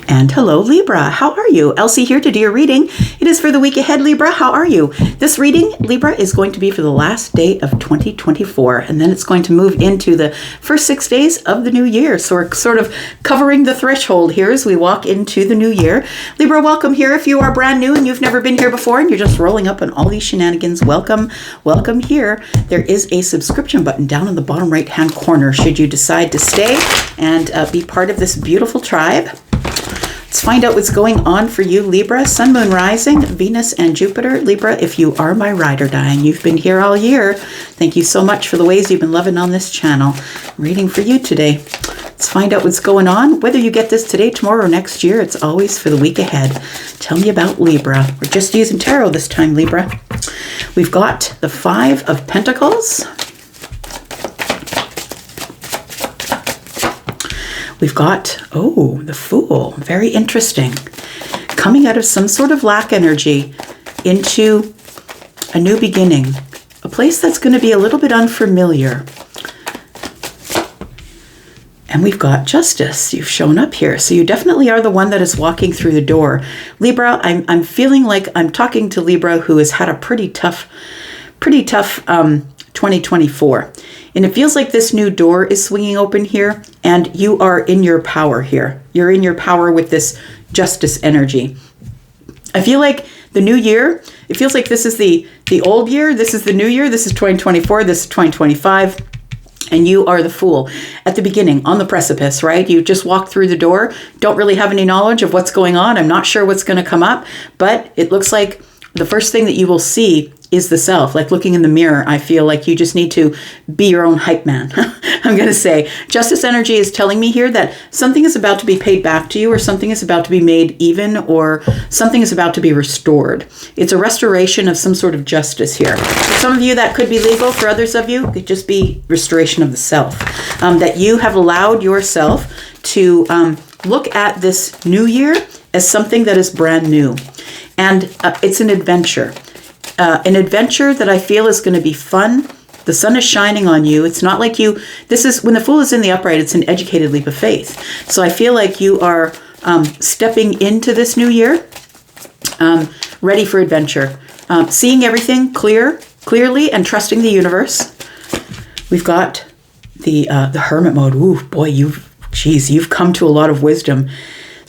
And hello, Libra. How are you? Elsie here to do your reading. It is for the week ahead, Libra. How are you? This reading, Libra, is going to be for the last day of 2024, and then it's going to move into the first 6 days of the new year. So we're sort of covering the threshold here as we walk into the new year. Libra, welcome here. If you are brand new and you've never been here before and you're just rolling up on all these shenanigans, welcome here. There is a subscription button down in the bottom right-hand corner should you decide to stay and be part of this beautiful tribe. Let's find out what's going on for you, Libra. Sun, Moon, Rising, Venus, and Jupiter. Libra, if you are my ride or die and you've been here all year, thank you so much for the ways you've been loving on this channel. I'm reading for you today. Let's find out what's going on. Whether you get this today, tomorrow, or next year, it's always for the week ahead. Tell me about Libra. We're just using tarot this time, Libra. We've got the Five of Pentacles. We've got, the Fool. Very interesting. Coming out of some sort of lack energy into a new beginning. A place that's going to be a little bit unfamiliar. And we've got Justice. You've shown up here. So you definitely are the one that is walking through the door. Libra, I'm feeling like I'm talking to Libra who has had a pretty tough 2024. And it feels like this new door is swinging open here, and you are in your power here. You're in your power with this Justice energy. I feel like the new year, it feels like this is the old year, this is the new year, this is 2024, this is 2025, and you are the Fool at the beginning, on the precipice, right? You just walk through the door, don't really have any knowledge of what's going on. I'm not sure what's going to come up, but it looks like the first thing that you will see is the self. Like looking in the mirror, I feel like you just need to be your own hype man. I'm going to say Justice energy is telling me here that something is about to be paid back to you, or something is about to be made even, or something is about to be restored. It's a restoration of some sort of justice here. For some of you, that could be legal. For others of you, it could just be restoration of the self. That you have allowed yourself to look at this new year as something that is brand new. And it's an adventure. An adventure that I feel is going to be fun. The sun is shining on you. It's not like this is, when the Fool is in the upright, it's an educated leap of faith. So I feel like you are stepping into this new year, ready for adventure. Seeing everything clearly and trusting the universe. We've got the Hermit mode. Ooh, boy, you've come to a lot of wisdom.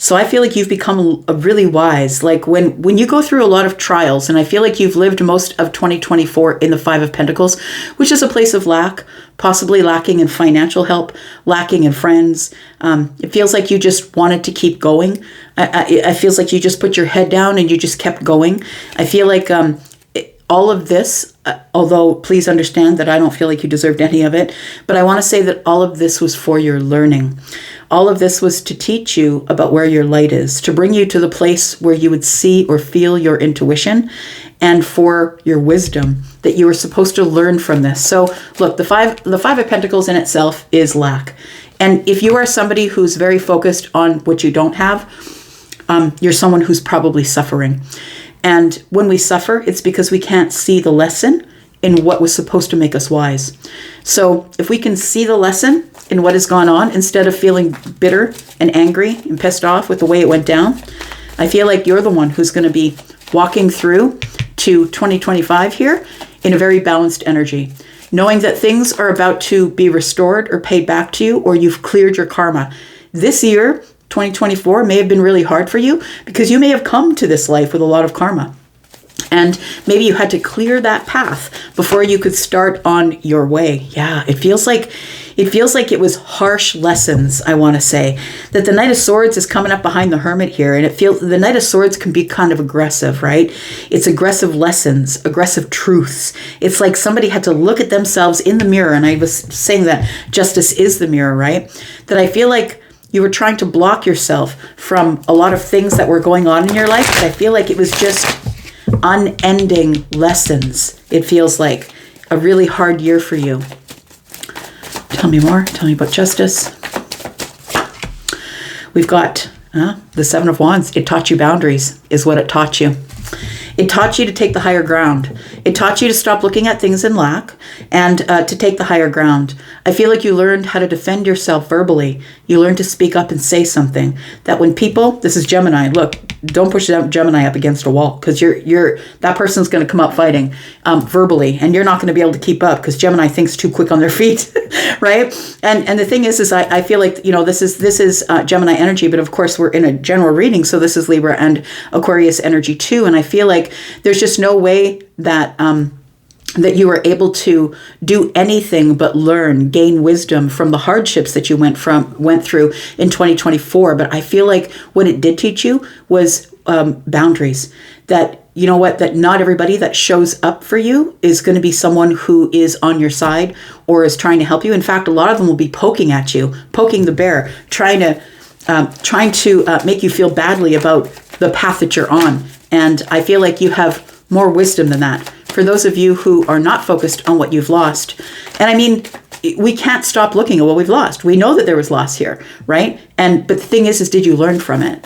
So I feel like you've become really wise. Like when you go through a lot of trials, and I feel like you've lived most of 2024 in the Five of Pentacles, which is a place of lack, possibly lacking in financial help, lacking in friends. It feels like you just wanted to keep going. It feels like you just put your head down and you just kept going. I feel like all of this, although please understand that I don't feel like you deserved any of it, but I want to say that all of this was for your learning. All of this was to teach you about where your light is, to bring you to the place where you would see or feel your intuition, and for your wisdom that you were supposed to learn from this. So look, the five of Pentacles in itself is lack. And if you are somebody who's very focused on what you don't have, you're someone who's probably suffering. And when we suffer, it's because we can't see the lesson in what was supposed to make us wise. So if we can see the lesson in what has gone on, instead of feeling bitter and angry and pissed off with the way it went down, I feel like you're the one who's going to be walking through to 2025 here in a very balanced energy, knowing that things are about to be restored or paid back to you, or you've cleared your karma. This year, 2024, may have been really hard for you because you may have come to this life with a lot of karma. And maybe you had to clear that path before you could start on your way. Yeah, it feels like it was harsh lessons, I want to say. That the Knight of Swords is coming up behind the Hermit here, and it feels the Knight of Swords can be kind of aggressive, right? It's aggressive lessons, aggressive truths. It's like somebody had to look at themselves in the mirror, and I was saying that justice is the mirror, right? That I feel like you were trying to block yourself from a lot of things that were going on in your life, but I feel like it was just unending lessons. It feels like a really hard year for you. Tell me more. Tell me about justice. We've got the Seven of Wands. It taught you boundaries, is what it taught you. It taught you to take the higher ground. It taught you to stop looking at things in lack and to take the higher ground. I feel like you learned how to defend yourself verbally. You learned to speak up and say something. That when people, this is Gemini, look, don't push that Gemini up against a wall, because that person's going to come up fighting verbally, and you're not going to be able to keep up because Gemini thinks too quick on their feet, right? And the thing is I feel like, this is Gemini energy, but of course we're in a general reading, so this is Libra and Aquarius energy too. And I feel like there's just no way that that you were able to do anything but learn, gain wisdom from the hardships that you went through in 2024. But I feel like what it did teach you was boundaries. That, that not everybody that shows up for you is going to be someone who is on your side or is trying to help you. In fact, a lot of them will be poking at you, poking the bear, trying to make you feel badly about the path that you're on. And I feel like you have more wisdom than that. For those of you who are not focused on what you've lost. And I mean, we can't stop looking at what we've lost. We know that there was loss here, right? But the thing is did you learn from it?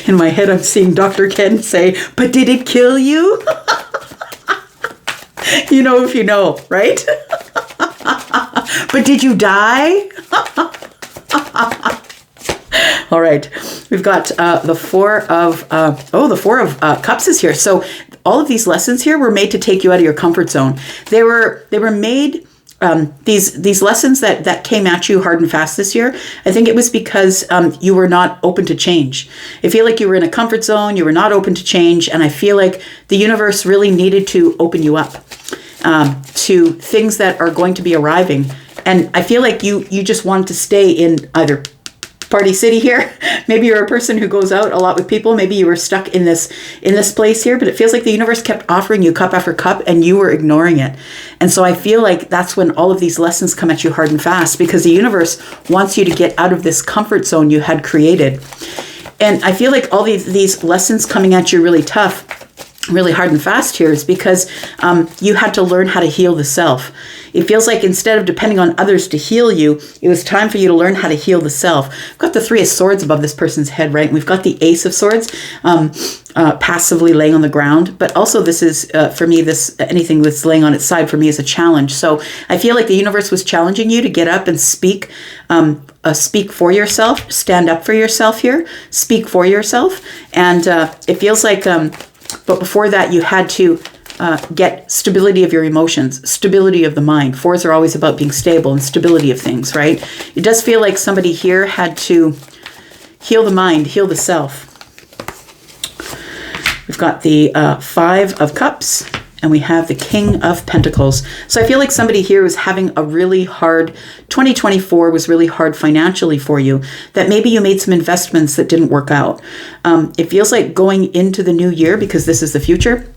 In my head, I'm seeing Dr. Ken say, but did it kill you? You know if you know, right? But did you die? All right, we've got the Four of Cups is here. So all of these lessons here were made to take you out of your comfort zone. They were made, these lessons that came at you hard and fast this year. I think it was because you were not open to change. I feel like you were in a comfort zone. You were not open to change. And I feel like the universe really needed to open you up to things that are going to be arriving. And I feel like you just wanted to stay in either Party City here. Maybe you're a person who goes out a lot with people. Maybe you were stuck in this place here, but it feels like the universe kept offering you cup after cup and you were ignoring it. And so I feel like that's when all of these lessons come at you hard and fast, because the universe wants you to get out of this comfort zone you had created. And I feel like all these lessons coming at you really tough, really hard and fast here is because you had to learn how to heal the self. It feels like instead of depending on others to heal you, it was time for you to learn how to heal the self. We've got the Three of Swords above this person's head, right? And we've got the Ace of Swords passively laying on the ground. But also this is, for me, anything that's laying on its side for me is a challenge. So I feel like the universe was challenging you to get up and speak for yourself, stand up for yourself here, speak for yourself. And it feels like, but before that, you had to get stability of your emotions, stability of the mind. Fours are always about being stable and stability of things, right? It does feel like somebody here had to heal the mind, heal the self. We've got the Five of Cups and we have the King of Pentacles. So I feel like somebody here was having a really hard, 2024 was really hard financially for you, that maybe you made some investments that didn't work out. It feels like going into the new year, because this is the future,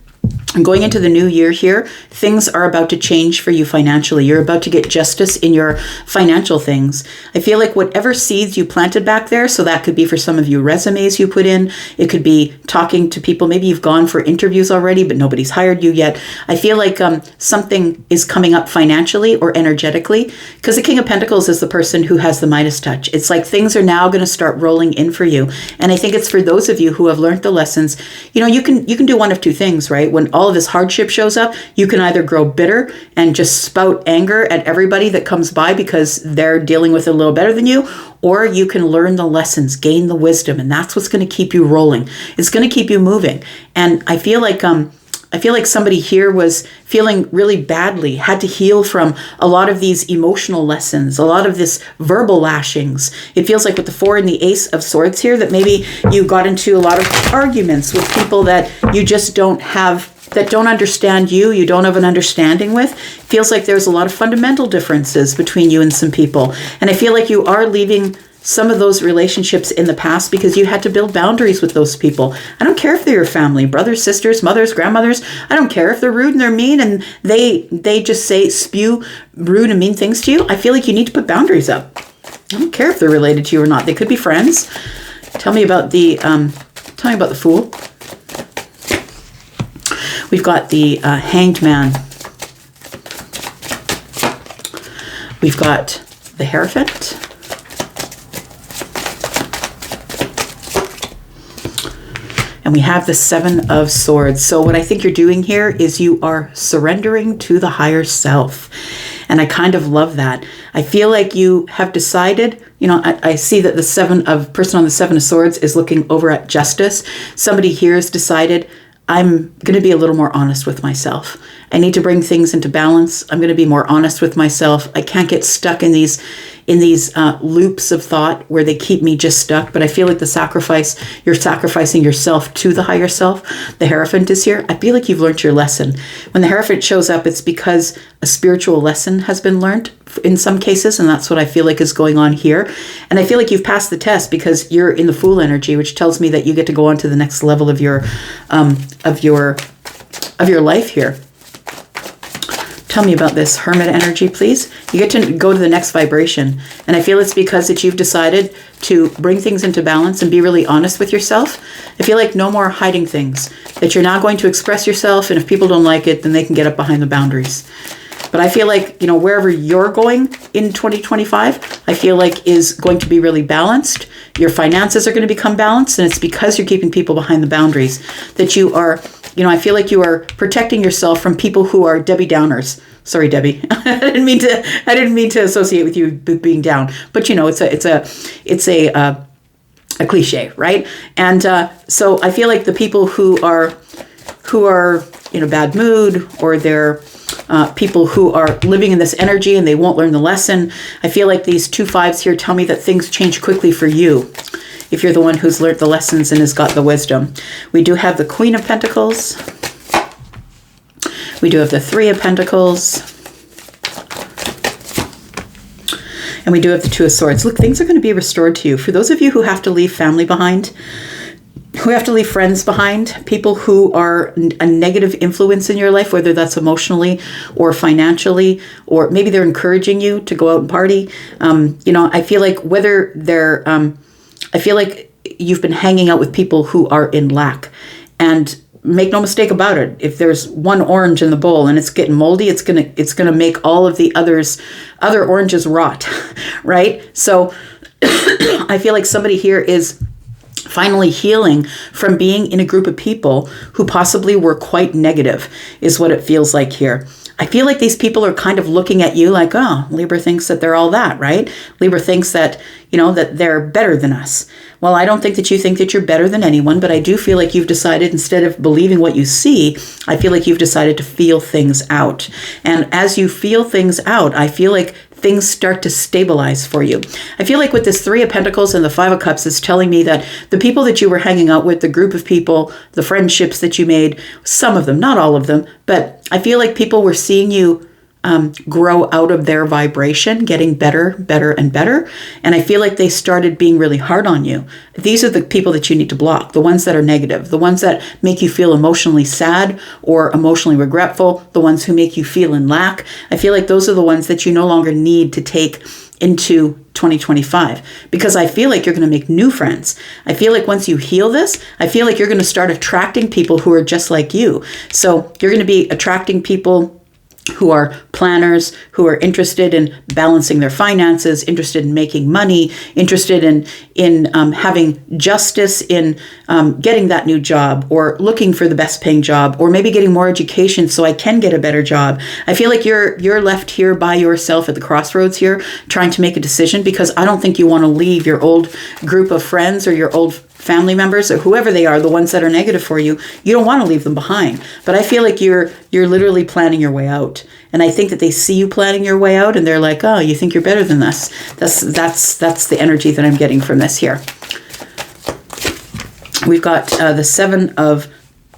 and going into the new year here, things are about to change for you financially. You're about to get justice in your financial things. I feel like whatever seeds you planted back there, so that could be for some of you resumes you put in. It could be talking to people. Maybe you've gone for interviews already, but nobody's hired you yet. I feel like something is coming up financially or energetically, because the King of Pentacles is the person who has the Midas touch. It's like things are now going to start rolling in for you. And I think it's for those of you who have learned the lessons. You can do one of two things, right? When all of this hardship shows up, you can either grow bitter and just spout anger at everybody that comes by because they're dealing with it a little better than you, or you can learn the lessons, gain the wisdom, and that's what's going to keep you rolling. It's going to keep you moving. And I feel like somebody here was feeling really badly, had to heal from a lot of these emotional lessons, a lot of this verbal lashings. It feels like with the Four and the Ace of Swords here, that maybe you got into a lot of arguments with people that you just don't have, that don't understand you don't have an understanding with. It feels like there's a lot of fundamental differences between you and some people. And I feel like you are leaving some of those relationships in the past because you had to build boundaries with those people. I don't care if they're your family, brothers, sisters, mothers, grandmothers. I don't care if they're rude and they're mean and they just spew rude and mean things to you. I feel like you need to put boundaries up. I don't care if they're related to you or not. They could be friends. Tell me about the Fool. We've got the Hanged Man. We've got the Hierophant. And we have the Seven of Swords. So what I think you're doing here is you are surrendering to the higher self. And I kind of love that. I feel like you have decided, I see that the person on the Seven of Swords is looking over at justice. Somebody here has decided, I'm going to be a little more honest with myself. I need to bring things into balance. I'm going to be more honest with myself. I can't get stuck in these loops of thought where they keep me just stuck. But I feel like you're sacrificing yourself to the higher self. The Hierophant is here. I feel like you've learned your lesson. When the Hierophant shows up, it's because a spiritual lesson has been learned in some cases. And that's what I feel like is going on here. And I feel like you've passed the test because you're in the Fool energy, which tells me that you get to go on to the next level of your life here. Tell me about this Hermit energy, please. You get to go to the next vibration. And I feel it's because that you've decided to bring things into balance and be really honest with yourself. I feel like no more hiding things, that you're now going to express yourself. And if people don't like it, then they can get up behind the boundaries. But I feel like, wherever you're going in 2025, I feel like is going to be really balanced. Your finances are going to become balanced. And it's because you're keeping people behind the boundaries that you are, I feel like you are protecting yourself from people who are Debbie Downers. Sorry, Debbie. I didn't mean to associate with you being down. But it's a cliche, right? And so I feel like the people who are in a bad mood, or they're people who are living in this energy and they won't learn the lesson. I feel like these 2 5s here tell me that things change quickly for you, if you're the one who's learned the lessons and has got the wisdom. We do have the Queen of Pentacles. We do have the Three of Pentacles. And we do have the Two of Swords. Look, things are going to be restored to you. For those of you who have to leave family behind, who have to leave friends behind, people who are a negative influence in your life, whether that's emotionally or financially, or maybe they're encouraging you to go out and party. I feel like I feel like you've been hanging out with people who are in lack. And make no mistake about it, if there's one orange in the bowl and it's getting moldy, it's gonna make all of the other oranges rot, right? So I feel like somebody here is finally healing from being in a group of people who possibly were quite negative, is what it feels like here. I feel like these people are kind of looking at you like, oh, Libra thinks that they're all that, right? Libra thinks that, that they're better than us. Well, I don't think that you think that you're better than anyone, but I do feel like you've decided, instead of believing what you see, I feel like you've decided to feel things out. And as you feel things out, I feel like things start to stabilize for you. I feel like with this Three of Pentacles and the Five of Cups is telling me that the people that you were hanging out with, the group of people, the friendships that you made, some of them, not all of them, but I feel like people were seeing you grow out of their vibration, getting better, and better. And I feel like they started being really hard on you. These are the people that you need to block, the ones that are negative, the ones that make you feel emotionally sad or emotionally regretful, the ones who make you feel in lack. I feel like those are the ones that you no longer need to take into 2025, because I feel like you're going to make new friends. I feel like once you heal this, I feel like you're going to start attracting people who are just like you. So you're going to be attracting people who are planners, who are interested in balancing their finances, interested in making money, interested in having justice, in getting that new job, or looking for the best paying job, or maybe getting more education so I can get a better job. I feel like you're left here by yourself at the crossroads here, trying to make a decision, because I don't think you want to leave your old group of friends or your old family members or whoever they are, the ones that are negative for you. You don't want to leave them behind. But I feel like you're literally planning your way out. And I think that they see you planning your way out and they're like, oh, you think you're better than us. That's the energy that I'm getting from this here. We've got the Seven of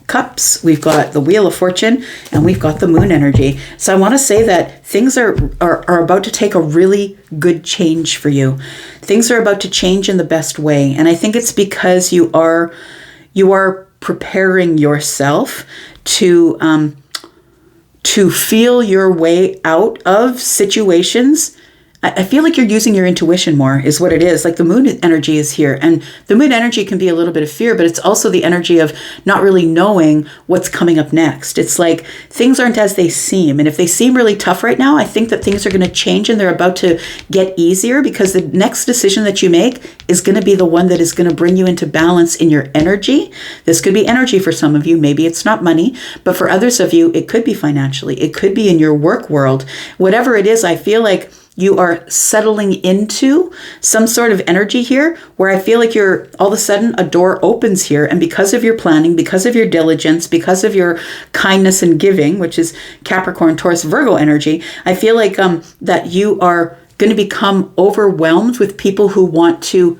Cups, we've got the Wheel of Fortune, and we've got the Moon energy. So I want to say that things are about to take a really good change for you. Things are about to change in the best way. And I think it's because you are preparing yourself to feel your way out of situations. I feel like you're using your intuition more is what it is. Like the moon energy is here, and the moon energy can be a little bit of fear, but it's also the energy of not really knowing what's coming up next. It's like things aren't as they seem. And if they seem really tough right now, I think that things are going to change and they're about to get easier, because the next decision that you make is going to be the one that is going to bring you into balance in your energy. This could be energy for some of you. Maybe it's not money, but for others of you, it could be financially. It could be in your work world. Whatever it is, I feel like you are settling into some sort of energy here where I feel like you're all of a sudden a door opens here. And because of your planning, because of your diligence, because of your kindness and giving, which is Capricorn, Taurus, Virgo energy, I feel like that you are going to become overwhelmed with people who want to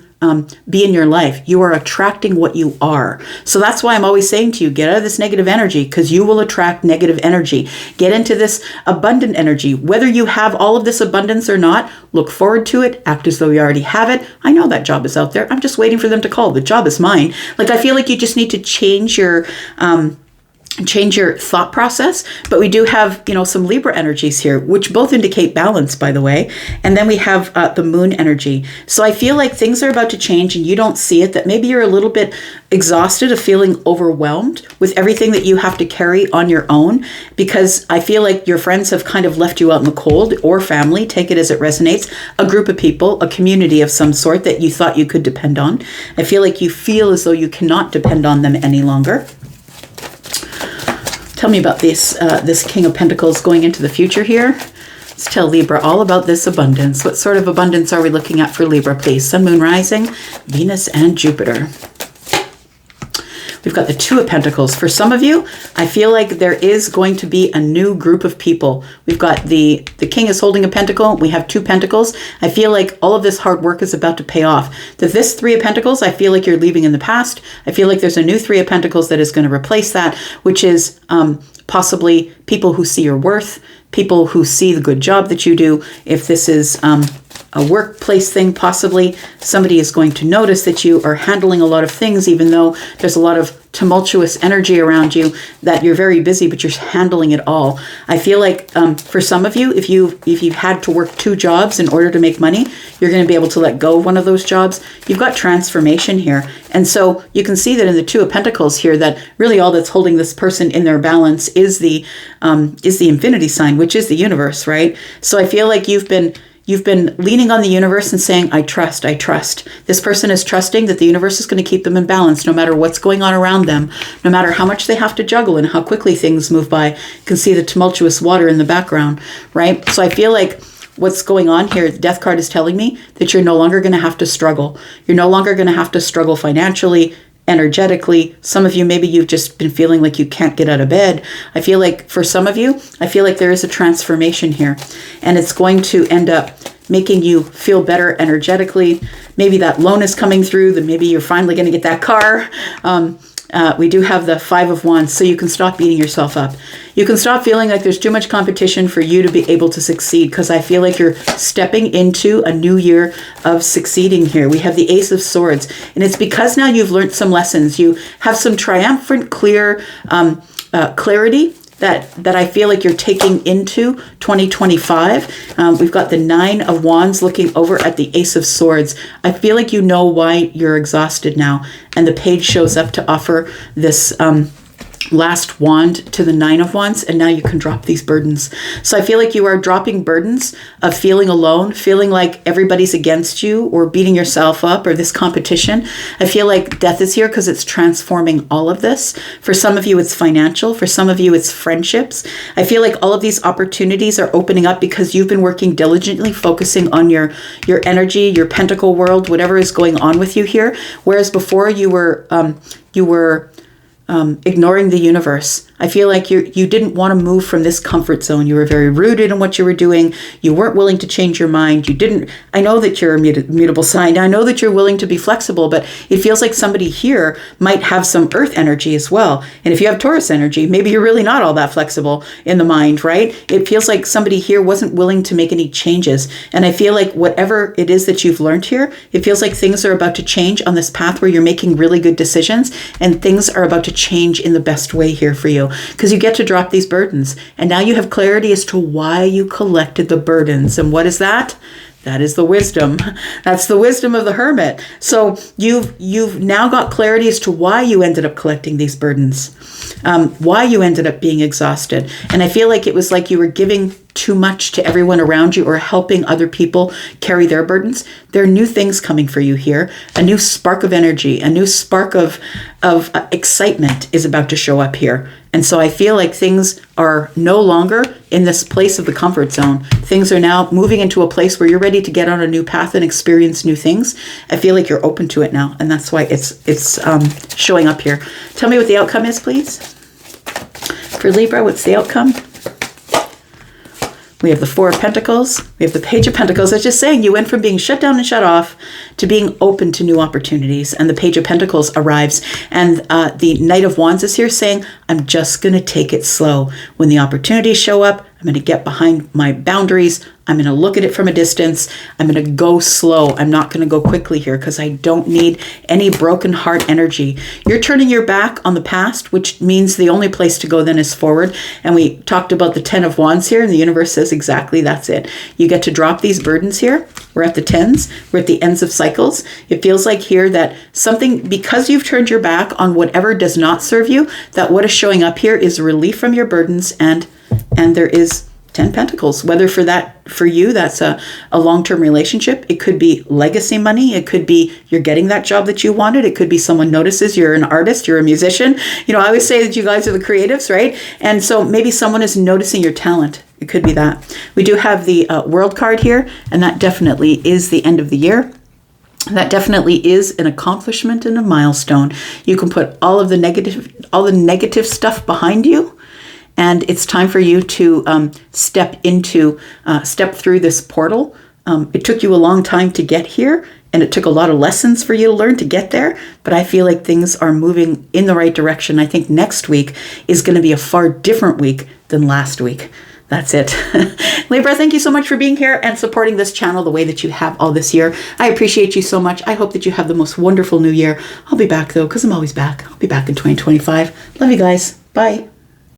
be in your life. You are attracting what you are. So that's why I'm always saying to you, get out of this negative energy, because you will attract negative energy. Get into this abundant energy. Whether you have all of this abundance or not, look forward to it. Act as though you already have it. I know that job is out there. I'm just waiting for them to call. The job is mine. Like, I feel like you just need to change your thought process. But we do have, some Libra energies here, which both indicate balance, by the way. And then we have the moon energy. So I feel like things are about to change and you don't see it, that maybe you're a little bit exhausted of feeling overwhelmed with everything that you have to carry on your own, because I feel like your friends have kind of left you out in the cold, or family, take it as it resonates, a group of people, a community of some sort that you thought you could depend on. I feel like you feel as though you cannot depend on them any longer. Tell me about this King of Pentacles going into the future here. Let's tell Libra all about this abundance. What sort of abundance are we looking at for Libra, please? Sun, Moon, Rising, Venus, and Jupiter. We've got the Two of Pentacles. For some of you, I feel like there is going to be a new group of people. We've got the King is holding a pentacle. We have two pentacles. I feel like all of this hard work is about to pay off. This Three of Pentacles, I feel like you're leaving in the past. I feel like there's a new Three of Pentacles that is going to replace that, which is possibly people who see your worth, people who see the good job that you do. If this is a workplace thing, possibly somebody is going to notice that you are handling a lot of things, even though there's a lot of tumultuous energy around you, that you're very busy, but you're handling it all. I feel like for some of you, if you've had to work two jobs in order to make money, you're going to be able to let go of one of those jobs. You've got transformation here. And so you can see that in the Two of Pentacles here, that really all that's holding this person in their balance is the infinity sign, which is the universe, right? So I feel like you've been leaning on the universe and saying, I trust. This person is trusting that the universe is going to keep them in balance no matter what's going on around them, no matter how much they have to juggle and how quickly things move by. You can see the tumultuous water in the background, right? So I feel like what's going on here, the Death card is telling me that you're no longer going to have to struggle. You're no longer going to have to struggle financially, energetically. Some of you, maybe you've just been feeling like you can't get out of bed. I feel like for some of you, I feel like there is a transformation here, and it's going to end up making you feel better energetically. Maybe that loan is coming through, that maybe you're finally going to get that car. We do have the Five of Wands, so you can stop beating yourself up. You can stop feeling like there's too much competition for you to be able to succeed, because I feel like you're stepping into a new year of succeeding here. We have the Ace of Swords, and it's because now you've learned some lessons. You have some triumphant, clear clarity that I feel like you're taking into 2025. We've got the Nine of Wands looking over at the Ace of Swords. I feel like you know why you're exhausted now. And the Page shows up to offer this last wand to the Nine of Wands, and now you can drop these burdens. So I feel like you are dropping burdens of feeling alone, feeling like everybody's against you or beating yourself up or this competition. I feel like Death is here because it's transforming all of this. For some of you, it's financial. For some of you, it's friendships. I feel like all of these opportunities are opening up because you've been working diligently, focusing on your energy, your pentacle world, whatever is going on with you here. Whereas before you were ignoring the universe. I feel like you didn't want to move from this comfort zone. You were very rooted in what you were doing. You weren't willing to change your mind. I know that you're a mutable sign. I know that you're willing to be flexible, but it feels like somebody here might have some earth energy as well. And if you have Taurus energy, maybe you're really not all that flexible in the mind, right? It feels like somebody here wasn't willing to make any changes. And I feel like whatever it is that you've learned here, it feels like things are about to change on this path where you're making really good decisions, and things are about to change in the best way here for you, because you get to drop these burdens, and now you have clarity as to why you collected the burdens. And what is that? That is the wisdom. That's the wisdom of the hermit. So you've now got clarity as to why you ended up collecting these burdens, why you ended up being exhausted. And I feel like it was like you were giving too much to everyone around you or helping other people carry their burdens. There are new things coming for you here. A new spark of energy, a new spark of excitement is about to show up here. And so I feel like things are no longer in this place of the comfort zone. Things are now moving into a place where you're ready to get on a new path and experience new things. I feel like you're open to it now. And that's why it's showing up here. Tell me what the outcome is, please. For Libra, what's the outcome? We have the Four of Pentacles. We have the Page of Pentacles. I was just saying, you went from being shut down and shut off to being open to new opportunities. And the Page of Pentacles arrives. And the Knight of Wands is here saying, I'm just going to take it slow. When the opportunities show up, I'm going to get behind my boundaries. I'm going to look at it from a distance. I'm going to go slow. I'm not going to go quickly here because I don't need any broken heart energy. You're turning your back on the past, which means the only place to go then is forward. And we talked about the 10 of Wands here, and the universe says exactly that's it. You get to drop these burdens here. We're at the 10s. We're at the ends of cycles. It feels like here that something, because you've turned your back on whatever does not serve you, that what is showing up here is relief from your burdens, and there is 10 Pentacles. Whether for you, that's a long-term relationship. It could be legacy money. It could be you're getting that job that you wanted. It could be someone notices you're an artist, you're a musician. You know, I always say that you guys are the creatives, right? And so maybe someone is noticing your talent. It could be that. We do have the World card here, and that definitely is the end of the year. That definitely is an accomplishment and a milestone. You can put all the negative stuff behind you. And it's time for you to step through this portal. It took you a long time to get here, and it took a lot of lessons for you to learn to get there. But I feel like things are moving in the right direction. I think next week is going to be a far different week than last week. That's it. Libra, thank you so much for being here and supporting this channel the way that you have all this year. I appreciate you so much. I hope that you have the most wonderful new year. I'll be back, though, because I'm always back. I'll be back in 2025. Love you guys. Bye.